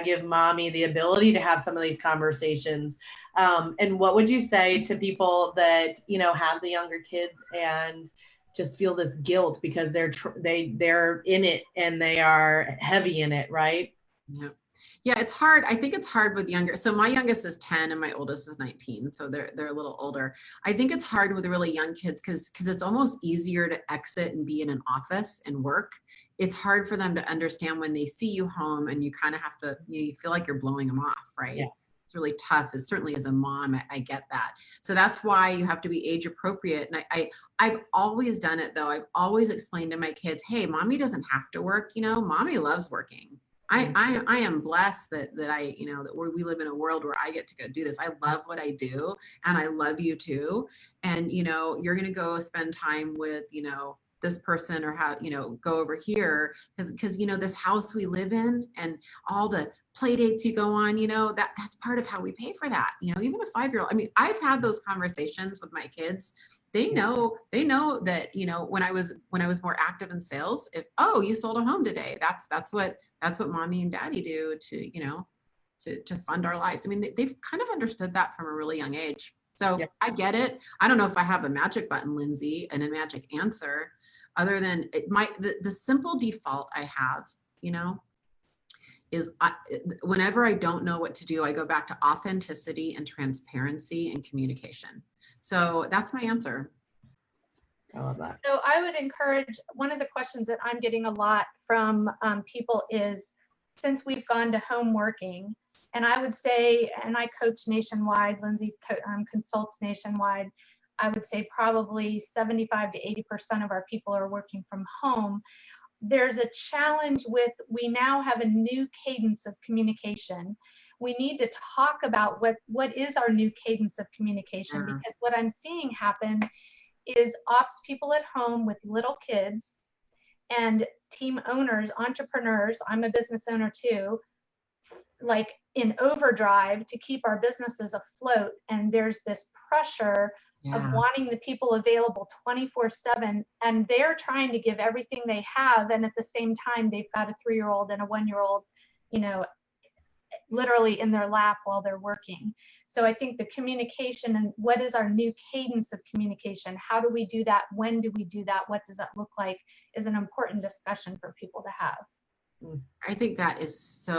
give mommy the ability to have some of these conversations. And what would you say to people that, have the younger kids and just feel this guilt because they're in it and they are heavy in it, right? Yeah. Yeah, it's hard. I think it's hard with younger. So my youngest is 10 and my oldest is 19. So they're a little older. I think it's hard with really young kids because it's almost easier to exit and be in an office and work. It's hard for them to understand when they see you home and you kind of have to, you feel like you're blowing them off, right? Yeah. It's really tough. Certainly as a mom, I get that. So that's why you have to be age appropriate. And I've always done it though. I've always explained to my kids, hey, mommy doesn't have to work. Mommy loves working. I am blessed that we live in a world where I get to go do this. I love what I do and I love you too. And, you're going to go spend time with, this person or go over here because this house we live in and all the play dates you go on, that's part of how we pay for that. Even a 5-year-old, I've had those conversations with my kids. They know that, when I was more active in sales, you sold a home today. That's what mommy and daddy do to fund our lives. They've kind of understood that from a really young age. So yeah. I get it. I don't know if I have a magic button, Lindsay, and a magic answer other than the simple default I have, is whenever I don't know what to do, I go back to authenticity and transparency and communication. So that's my answer. I love that. So I would encourage, one of the questions that I'm getting a lot from people is, since we've gone to home working, and I would say, and I coach nationwide, Linzee consults nationwide, I would say probably 75 to 80% of our people are working from home. There's a challenge with, we now have a new cadence of communication. We need to talk about what is our new cadence of communication, because what I'm seeing happen is ops people at home with little kids and team owners, entrepreneurs, I'm a business owner too, like in overdrive to keep our businesses afloat. And there's this pressure of wanting the people available 24/7, and they're trying to give everything they have. And at the same time, they've got a 3-year-old and a 1-year-old, literally in their lap while they're working. So I think the communication and what is our new cadence of communication? How do we do that? When do we do that? What does that look like? Is an important discussion for people to have. I think that is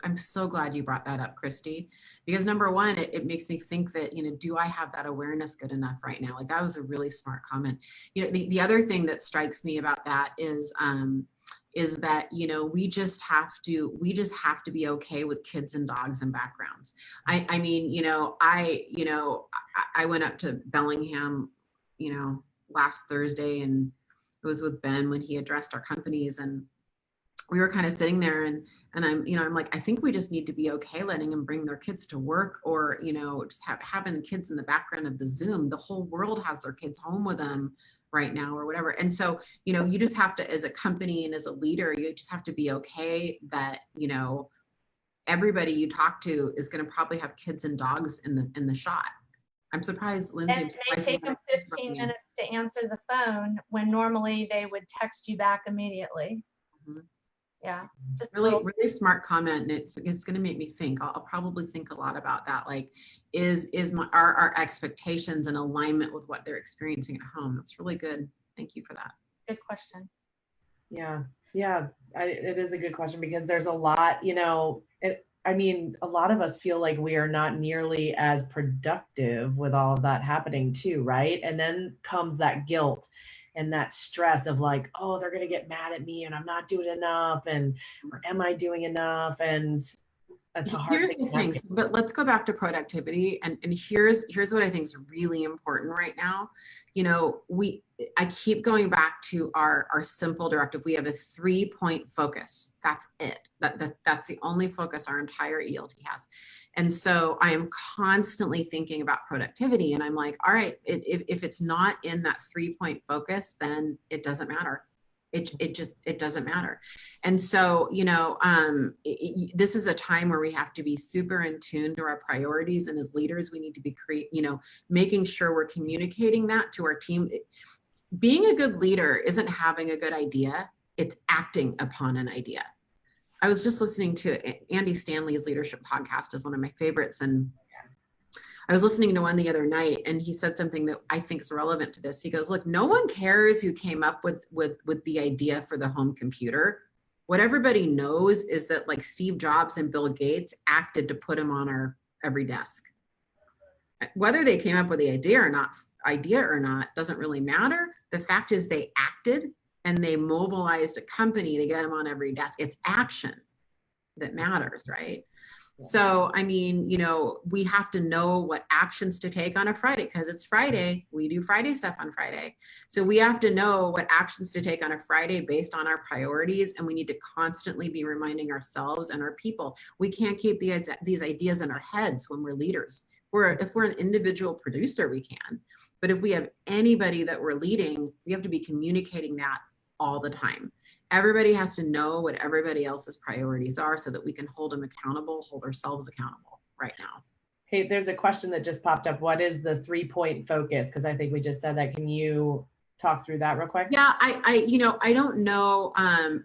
I'm so glad you brought that up, Christy, because number one, it makes me think that, do I have that awareness good enough right now? Like that was a really smart comment. The other thing that strikes me about that is that, we just have to be okay with kids and dogs and backgrounds. I went up to Bellingham, last Thursday, and it was with Ben when he addressed our companies, and we were kind of sitting there and I'm like, I think we just need to be okay letting them bring their kids to work, or, just having kids in the background of the Zoom. The whole world has their kids home with them right now or whatever. And so, you just have to, as a company and as a leader, you just have to be okay that, everybody you talk to is going to probably have kids and dogs in the shot. I'm surprised, Lindsay. And it may take them 15 minutes to answer the phone when normally they would text you back immediately. Mm-hmm. Yeah, just really smart comment, and it's going to make me think. I'll probably think a lot about that. Like, are our expectations in alignment with what they're experiencing at home? That's really good. Thank you for that. Good question. Yeah, it is a good question, because there's a lot. A lot of us feel like we are not nearly as productive with all of that happening too, right? And then comes that guilt. and that stress of like, oh, they're going to get mad at me and I'm not doing enough, and or am I doing enough? And that's a hard Here's thing. the thing, but let's go back to productivity. And here's what I think is really important right now. You know, I keep going back to our simple directive. We have a 3-point focus. That's it. That's the only focus our entire ELT has. And so I am constantly thinking about productivity, and I'm like, all right, if it's not in that 3-point focus, then it doesn't matter. It doesn't matter. And so, you know, this is a time where we have to be super in tune to our priorities. And as leaders, we need to be making sure we're communicating that to our team. Being a good leader isn't having a good idea. It's acting upon an idea. I was just listening to Andy Stanley's leadership podcast, is one of my favorites. And I was listening to one the other night, and he said something that I think is relevant to this. He goes, look, no one cares who came up with the idea for the home computer. What everybody knows is that like Steve Jobs and Bill Gates acted to put him on our every desk. Whether they came up with the idea or not doesn't really matter. The fact is they acted, and they mobilized a company to get him on every desk. It's action that matters, right? So, I mean, you know, we have to know what actions to take on a Friday, because it's Friday. We do Friday stuff on Friday. So we have to know what actions to take on a Friday based on our priorities. And we need to constantly be reminding ourselves and our people. We can't keep these ideas in our heads when we're leaders. If we're an individual producer, we can. But if we have anybody that we're leading, we have to be communicating that all the time. Everybody has to know what everybody else's priorities are so that we can hold them accountable, hold ourselves accountable right now. Hey, there's a question that just popped up. What is the 3-point focus? Because I think we just said that. Can you talk through that real quick? Yeah, I don't know.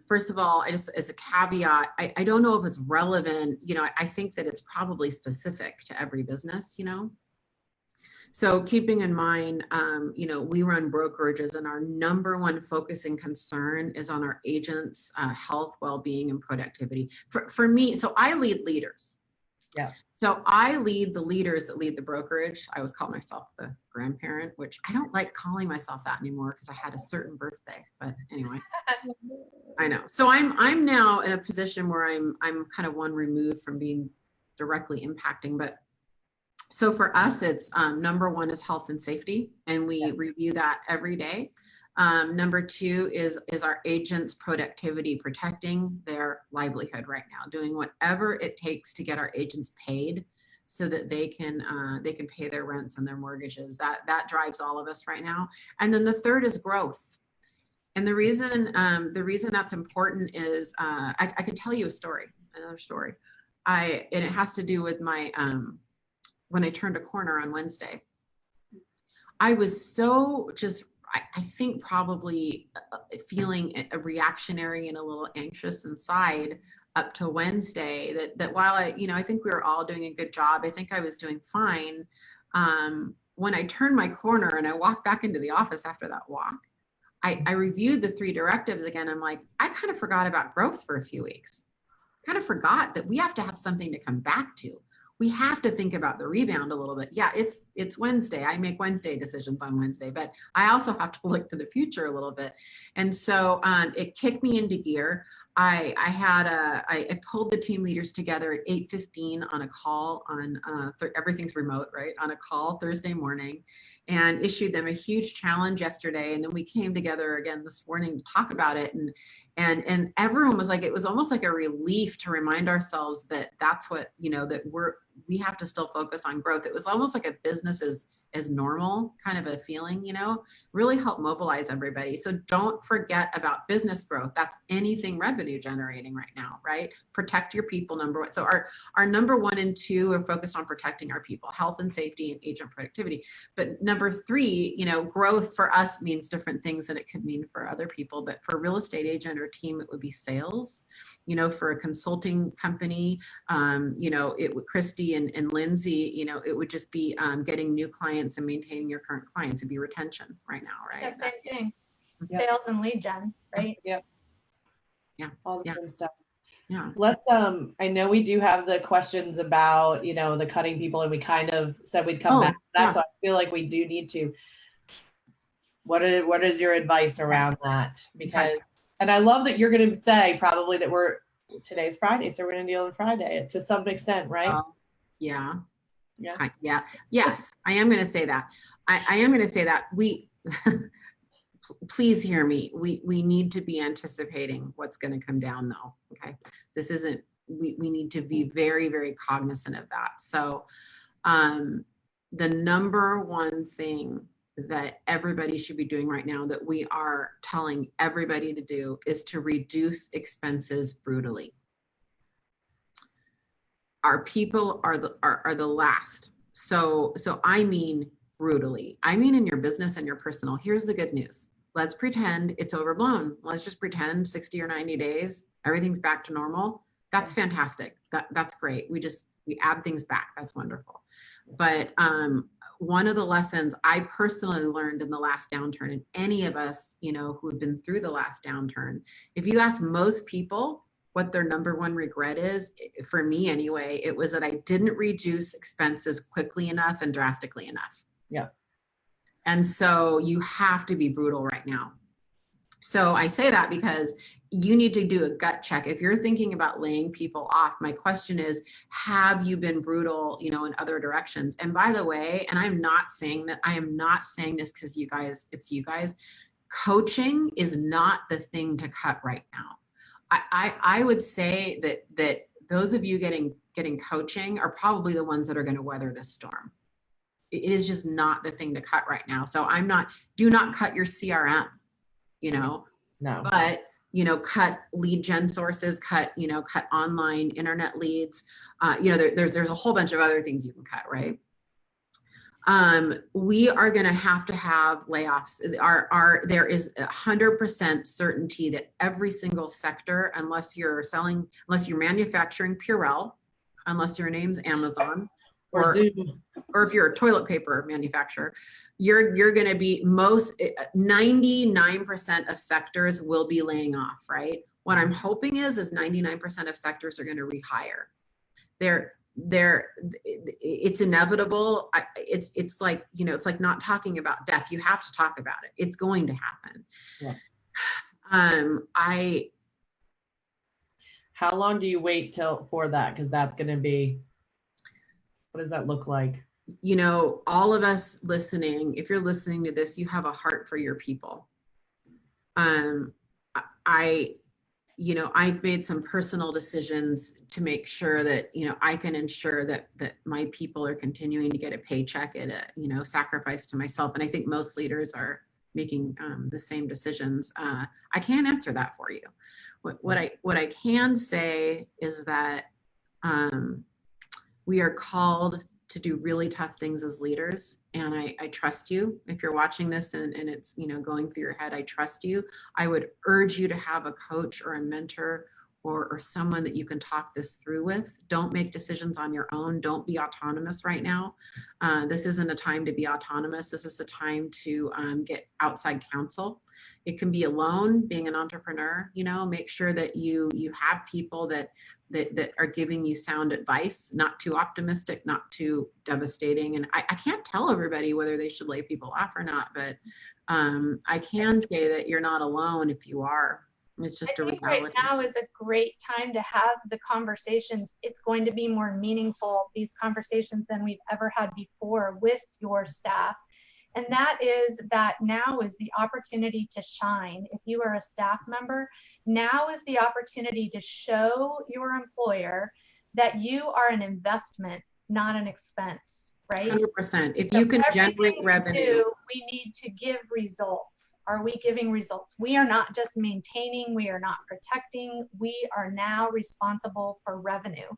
First of all, as a caveat, I don't know if it's relevant. You know, I think that it's probably specific to every business, you know. So keeping in mind, you know, we run brokerages, and our number one focus and concern is on our agents' health, well-being, and productivity. For me, so I lead leaders. Yeah. So I lead the leaders that lead the brokerage. I always call myself the grandparent, which I don't like calling myself that anymore because I had a certain birthday. But anyway, I know. So I'm now in a position where I'm kind of one removed from being directly impacting, but. So for us, it's number one is health and safety, and we review that every day. Number two is our agents' productivity, protecting their livelihood right now, doing whatever it takes to get our agents paid so that they can pay their rents and their mortgages. That drives all of us right now. And then the third is growth. And the reason that's important is I could tell you another story. And it has to do with my when I turned a corner on Wednesday. I was so I think probably feeling a reactionary and a little anxious inside up to Wednesday that while I think we were all doing a good job, I think I was doing fine. When I turned my corner and I walked back into the office after that walk, I reviewed the 3 directives again. I'm like, I kind of forgot about growth for a few weeks. Kind of forgot that we have to have something to come back to. We have to think about the rebound a little bit. Yeah, it's Wednesday. I make Wednesday decisions on Wednesday, but I also have to look to the future a little bit. And so it kicked me into gear. I pulled the team leaders together at 8:15 on a call on everything's remote, right? On a call Thursday morning, and issued them a huge challenge yesterday. And then we came together again this morning to talk about it. And everyone was like, it was almost like a relief to remind ourselves that that's what, that we have to still focus on growth. It was almost like a business as normal kind of a feeling, really help mobilize everybody. So don't forget about business growth. That's anything revenue generating right now, right? Protect your people, number one. So our number 1 and 2 are focused on protecting our people, health and safety and agent productivity. But number 3, growth for us means different things than it could mean for other people. But for a real estate agent or team, it would be sales. For a consulting company, it would Christy and Linzee, it would just be getting new clients and maintaining your current clients. It'd be retention right now, right? Yeah, same thing. Yep. Sales and lead gen, right? Yep. Yeah. All the good stuff. Yeah. Let's I know we do have the questions about, the cutting people, and we kind of said we'd come back to that. So I feel like we do need to. What is your advice around that? Because, and I love that you're going to say probably that today's Friday, so we're going to deal on Friday to some extent, right? Yeah. Yeah. Yeah. Yes, I am going to say that. I am going to say that please hear me. We need to be anticipating what's going to come down though. Okay. This isn't, we need to be very, very cognizant of that. So, the number one thing that everybody should be doing right now that we are telling everybody to do is to reduce expenses brutally. Our people are the last. So I mean brutally. I mean in your business and your personal. Here's the good news. Let's pretend it's overblown. Let's just pretend 60 or 90 days, everything's back to normal. That's fantastic. That's great. We add things back. That's wonderful. But one of the lessons I personally learned in the last downturn, and any of us, who have been through the last downturn, if you ask most people what their number one regret is, for me anyway, it was that I didn't reduce expenses quickly enough and drastically enough. Yeah. And so you have to be brutal right now. So I say that because you need to do a gut check. If you're thinking about laying people off, my question is, have you been brutal, in other directions? And by the way, and I am not saying this because it's you guys, coaching is not the thing to cut right now. I would say that those of you getting coaching are probably the ones that are going to weather this storm. It is just not the thing to cut right now. So do not cut your CRM, No. But, cut lead gen sources, cut online internet leads. There's a whole bunch of other things you can cut, right? We are going to have layoffs. There is 100% certainty that every single sector, unless you're manufacturing Purell, unless your name's Amazon, or if you're a toilet paper manufacturer, you're going to be 99% of sectors will be laying off, right? What I'm hoping is 99% of sectors are going to rehire. It's inevitable. It's like, it's like not talking about death. You have to talk about it. It's going to happen. Yeah. How long do you wait for that? Because that's going to be, what does that look like? All of us listening, if you're listening to this, you have a heart for your people. I've made some personal decisions to make sure that, I can ensure that my people are continuing to get a paycheck at a, sacrifice to myself. And I think most leaders are making the same decisions. I can't answer that for you. What I can say is that we are called to do really tough things as leaders. And I trust you. If you're watching this and it's, going through your head, I trust you. I would urge you to have a coach or a mentor or someone that you can talk this through with. Don't make decisions on your own. Don't be autonomous right now. This isn't a time to be autonomous. This is a time to get outside counsel. It can be alone, being an entrepreneur, make sure that you have people that are giving you sound advice, not too optimistic, not too devastating. And I can't tell everybody whether they should lay people off or not, but I can say that you're not alone if you are. It's just a reality. Right now is a great time to have the conversations. It's going to be more meaningful, these conversations, than we've ever had before with your staff. And that is that now is the opportunity to shine. If you are a staff member, now is the opportunity to show your employer that you are an investment, not an expense, right? 100%. If you can generate revenue. We need to give results. Are we giving results? We are not just maintaining, we are not protecting, we are now responsible for revenue.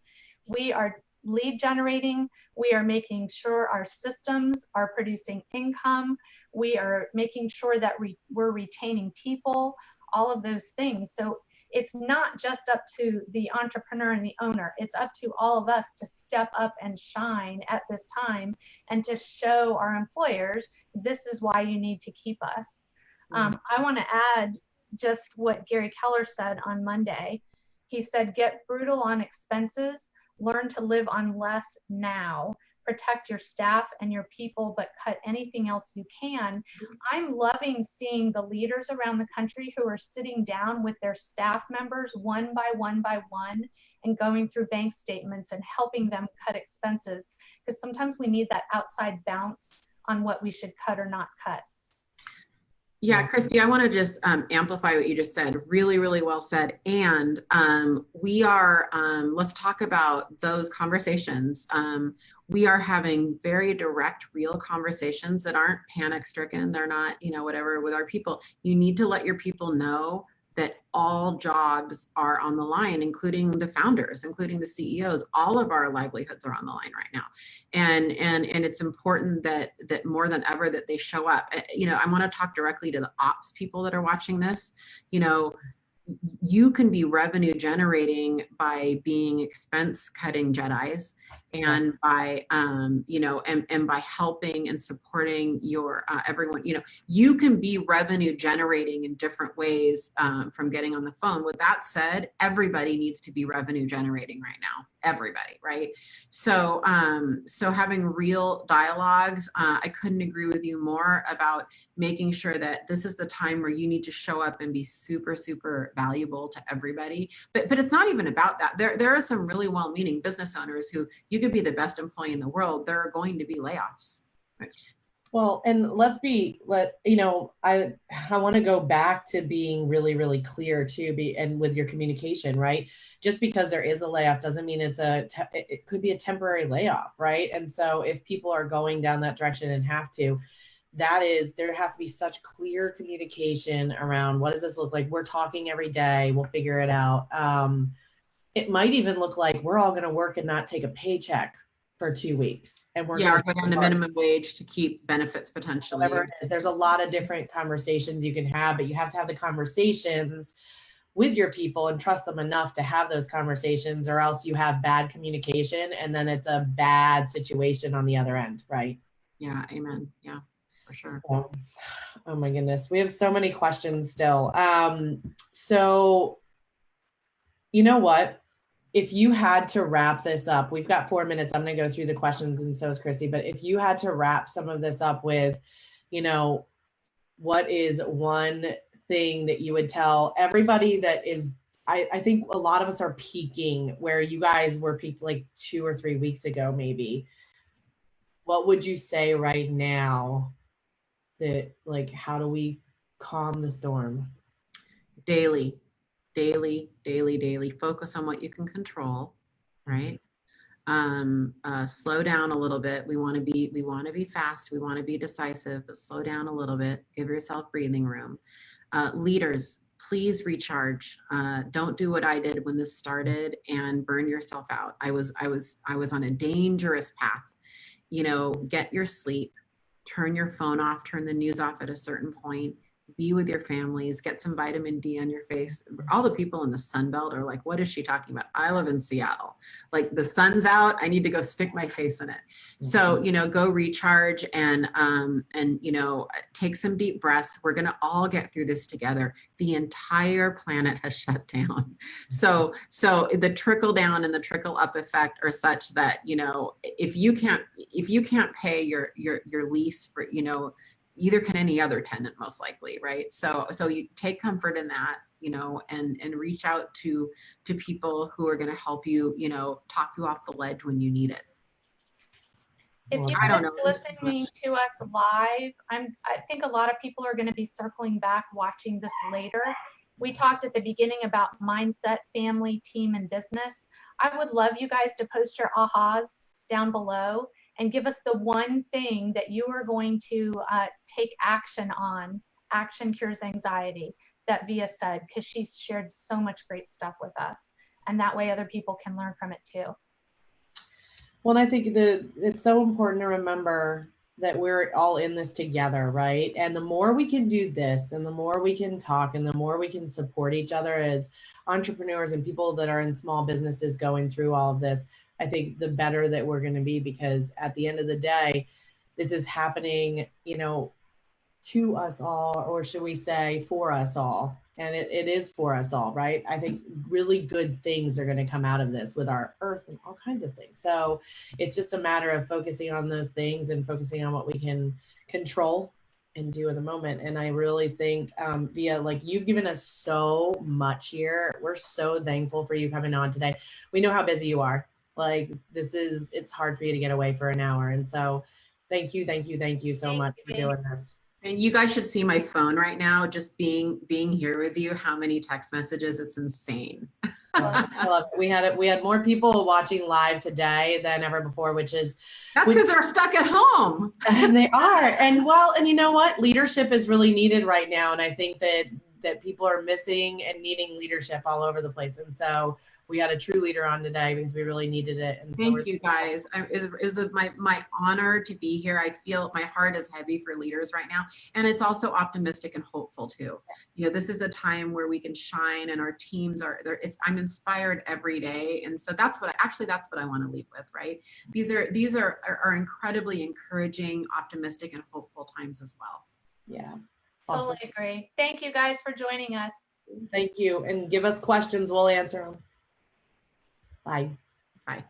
We are lead generating, we are making sure our systems are producing income, we are making sure that we're retaining people, all of those things. So it's not just up to the entrepreneur and the owner, it's up to all of us to step up and shine at this time and to show our employers this is why you need to keep us. I want to add just what Gary Keller said on Monday. He said, get brutal on expenses, learn to live on less now. protect your staff and your people, but cut anything else you can. I'm loving seeing the leaders around the country who are sitting down with their staff members one by one by one and going through bank statements and helping them cut expenses, because sometimes we need that outside bounce on what we should cut or not cut. Yeah, Christy, I want to just amplify what you just said. Really, really well said. And we are, let's talk about those conversations. We are having very direct, real conversations that aren't panic stricken. They're not, you know, whatever with our people. You need to let your people know that all jobs are on the line, including the founders, including the CEOs. All of our livelihoods are on the line right now. And it's important that more than ever that they show up. You know, I want to talk directly to the ops people that are watching this. You know, you can be revenue generating by being expense cutting Jedis, and by you know, and by helping and supporting your everyone. You know, you can be revenue generating in different ways from getting on the phone. With that said, everybody needs to be revenue generating right now. Everybody, right? So so having real dialogues, I couldn't agree with you more about making sure that this is the time where you need to show up and be super, super valuable to everybody. But it's not even about that. There are some really well-meaning business owners who, you could be the best employee in the world, there are going to be layoffs. Right? Well, and you know, I want to go back to being really, really clear too, and with your communication, right? Just because there is a layoff doesn't mean it could be a temporary layoff, right? And so if people are going down that direction and have to, there has to be such clear communication around, what does this look like? We're talking every day, we'll figure it out. It might even look like we're all going to work and not take a paycheck for 2 weeks, and we're going to go down to minimum wage to keep benefits potentially. Whatever it is. There's a lot of different conversations you can have, but you have to have the conversations with your people and trust them enough to have those conversations, or else you have bad communication and then it's a bad situation on the other end, right? Yeah, amen. Yeah, for sure. Oh my goodness, we have so many questions still. So you know what? If you had to wrap this up, we've got 4 minutes. I'm going to go through the questions, and so is Christy. But if you had to wrap some of this up with, you know, what is one thing that you would tell everybody that is, I think a lot of us are peaking where you guys were peaked like 2 or 3 weeks ago, maybe. What would you say right now that, like, how do we calm the storm? Daily. Focus on what you can control, right? Slow down a little bit. We want to be fast. We want to be decisive, but slow down a little bit. Give yourself breathing room. Leaders, please recharge. Don't do what I did when this started and burn yourself out. I was on a dangerous path. You know, get your sleep, turn your phone off, turn the news off at a certain point. Be with your families, get some vitamin D on your face. All the people in the Sun Belt are like, what is she talking about? I live in Seattle. Like, the sun's out, I need to go stick my face in it. So, you know, go recharge and you know, take some deep breaths. We're going to all get through this together. The entire planet has shut down. So the trickle down and the trickle up effect are such that, you know, if you can't pay your lease for, you know, either can any other tenant, most likely, right? So you take comfort in that, you know, and reach out to people who are going to help you, you know, talk you off the ledge when you need it. If you're listening to us live, I think a lot of people are going to be circling back watching this later. We talked at the beginning about mindset, family, team, and business. I would love you guys to post your ahas down below and give us the one thing that you are going to take action on. Action cures anxiety, that Vija said, because she's shared so much great stuff with us. And that way other people can learn from it too. Well, I think it's so important to remember that we're all in this together, right? And the more we can do this, and the more we can talk, and the more we can support each other as entrepreneurs and people that are in small businesses going through all of this, I think the better that we're going to be, because at the end of the day, this is happening, you know, to us all, or should we say for us all. And it is for us all, right? I think really good things are going to come out of this with our earth and all kinds of things. So it's just a matter of focusing on those things and focusing on what we can control and do in the moment. And I really think, Vija, like you've given us so much here. We're so thankful for you coming on today. We know how busy you are. Like it's hard for you to get away for an hour. And so thank you so much for doing this. And you guys should see my phone right now, just being here with you, how many text messages, it's insane. I love it. We had more people watching live today than ever before, that's because they're stuck at home. And they are. And you know what? Leadership is really needed right now. And I think that people are missing and needing leadership all over the place. And so we had a true leader on today because we really needed it. And thank you guys. It was my honor to be here. I feel my heart is heavy for leaders right now. And it's also optimistic and hopeful too. You know, this is a time where we can shine and our teams are there. I'm inspired every day. And so that's what I want to leave with, right? These are incredibly encouraging, optimistic and hopeful times as well. Yeah. Totally Awesome. agree. Thank you guys for joining us. Thank you. And give us questions. We'll answer them. Bye. Bye.